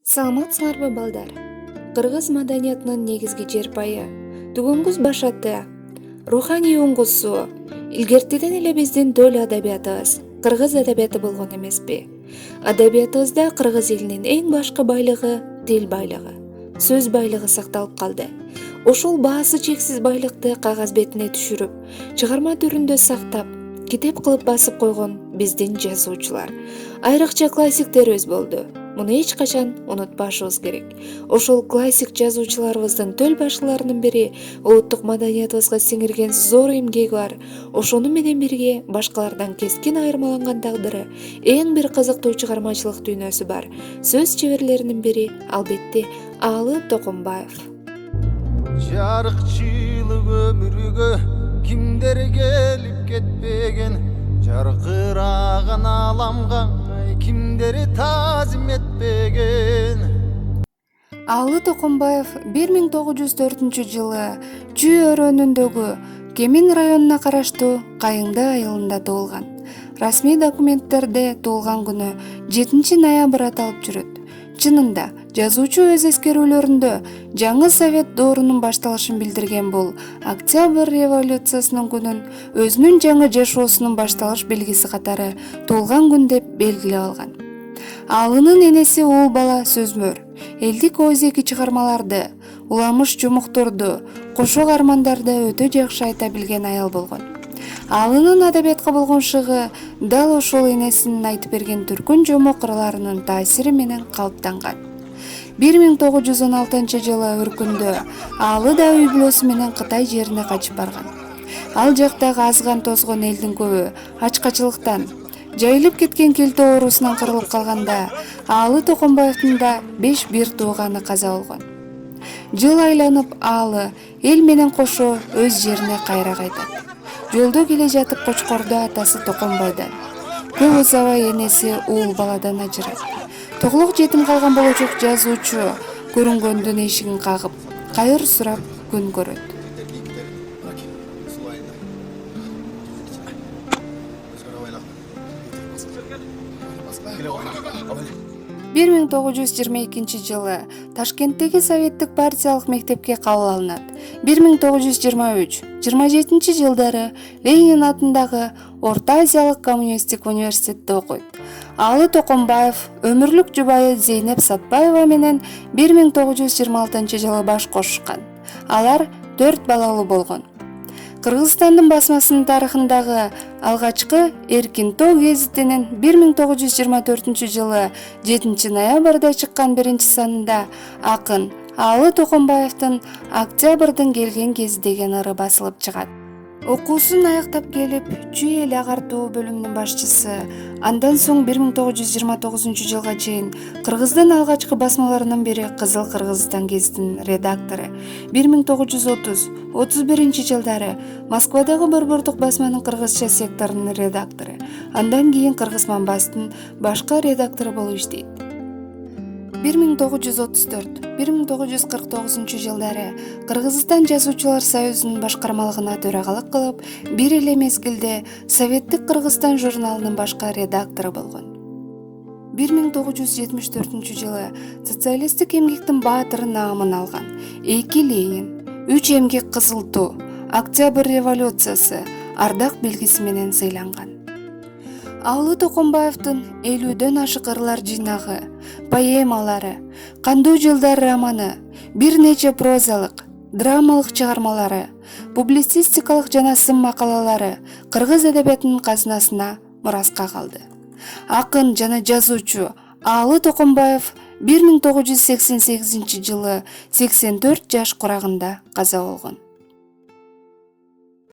Саламатсыңарбы балдар? Кыргыз маданиятынын негизги жер пайы, түгөнгүз башаты, руханий оңгусу, илгертиден эле биздин төл адабиятыбыз, кыргыз адабияты болгон эмеспи? Адабиятыбызда кыргыз элинин эң башкы байлыгы тил байлыгы, сөз байлыгы сакталып калды. Ошол баасы чексиз байлыкты кагаз бетине түшүрүп, чыгарма түрүндө сактап, китеп кылып басып койгон биздин жазуучулар, айрыкча классиктерибиз болду. Муну эч качан унутпашыбыз керек. Ошол классик жазуучуларыбыздын төл башкыларынын бири улуттук маданиятыбызга сиңирген зор эмгеги бар. Ошону менен бирге башкалардан кескин айырмаланган тагдыры, эң бир кызыктуу чыгармачылык дүйнөсү бар. Сөз чеберлеринин бири албетте Аалы Токомбаев. Жарыкчылык өмүргө кимдер келип кетпеген, жаркыраган аламга кимдери таазим этпеген. Аалы Токомбаев 1904-жылы Чүй өрөөнүндөгү Кемин районуна караштуу Кайыңды айылында туулган. Расмий документтерде туулган күнү 7 ноябрь аталып жүрөт. Чынында, жазуучу өз эскерүүлөрүндө жаңы совет доорунун башталышын билдирген бул Октябрь революциясынын күнүн өзүнүн жаңы жашоосунун башталыш белгиси катары туулган күн деп белгилеп алган. Аалынын энеси уул бала сөзмөр, элдик оозеки чыгармаларды, уламыш жумуктурду, кошо кармандарды өтө жакшы айта билген аял болгон. Аалынын адабиятка болгон шыгы дал ошол энесинин айтып берген түркүн жомок ырларынын таасири менен калыптанган. 1916-жылы өркүндө Аалы да үй бүлөсү менен Кытай жерине качып барган. Ал жактагы азган тозгон элдин көбү ачкачылыктан, жайылып кеткен келте оорусунан кырылып калганда, Аалы Токомбаевдин да 5 бир тууганы каза болгон. Жыл айланып Аалы эл менен кошо өз жерине кайра кайтат. Жолдо келе жатып Кочкордо атасы Токомбайдан, көп узабай энеси уул баладан ажырайт. Тоголок жетим калган болочок жазуучу көрүнгөндүн эшигин кагып, кайыр сурап күн көрөт. Бир 1922-жылы Ташкенттеги Советтик партиялык мектепке кабыл алынат. 1923-27 жылдары Ленин атындагы Орто Азиялык коммунисттик университетте окуйт. Аалы Токомбаев өмүрлүк жубайы Зейнеп Сатпаева менен 1926-жылы баш кошушкан. Алар 4 балалуу болгон. Кыргызстандын басмасынын тарыхындагы алгачкы Эркин Тоо гезитинин 1924-жылы 7 ноябрда чыккан 1-санында акын Аалы Токомбаевдин Октябрдын келген кези деген ыры басылып чыгат. Окуусун аяктап келип, Чүй эл агартуу бөлүмүнүн башчысы, андан соң 1929-жылга чейин Кыргыздын алгачкы басмаларынын бири Кызыл Кыргызстан гезитинин редактору, 1930-31 жылдары Москвадагы Борбордук басманын кыргызча секторунун редактору, андан кийин Кыргыз Манбастын башкы редактору болуп иштейт. 1934-1949 жылдары Кыргызстан жазуучулар союзунун башкармалыгына төрагалык кылып, бир эле мезгилде Советтик Кыргызстан журналынын башкы редактору болгон. 1974-жылы социалисттик эмгектин баатыры наамын алган. 2 Ленин, 3 эмгек Кызыл Туу, Октябрь революциясы ардак белгиси менен сыйланган. Аалы Токомбаевдин 50дөн ашык ырлар жыйнагы, поэмалары, Кандуу жылдар романы, бир нече прозалык, драмалык чыгармалары, публицистикалык жана сын макалалары кыргыз адабиятынын казынасына мураска калды. Акын жана жазуучу Аалы Токомбаев 1988-жылы 84 жаш курагында каза болгон.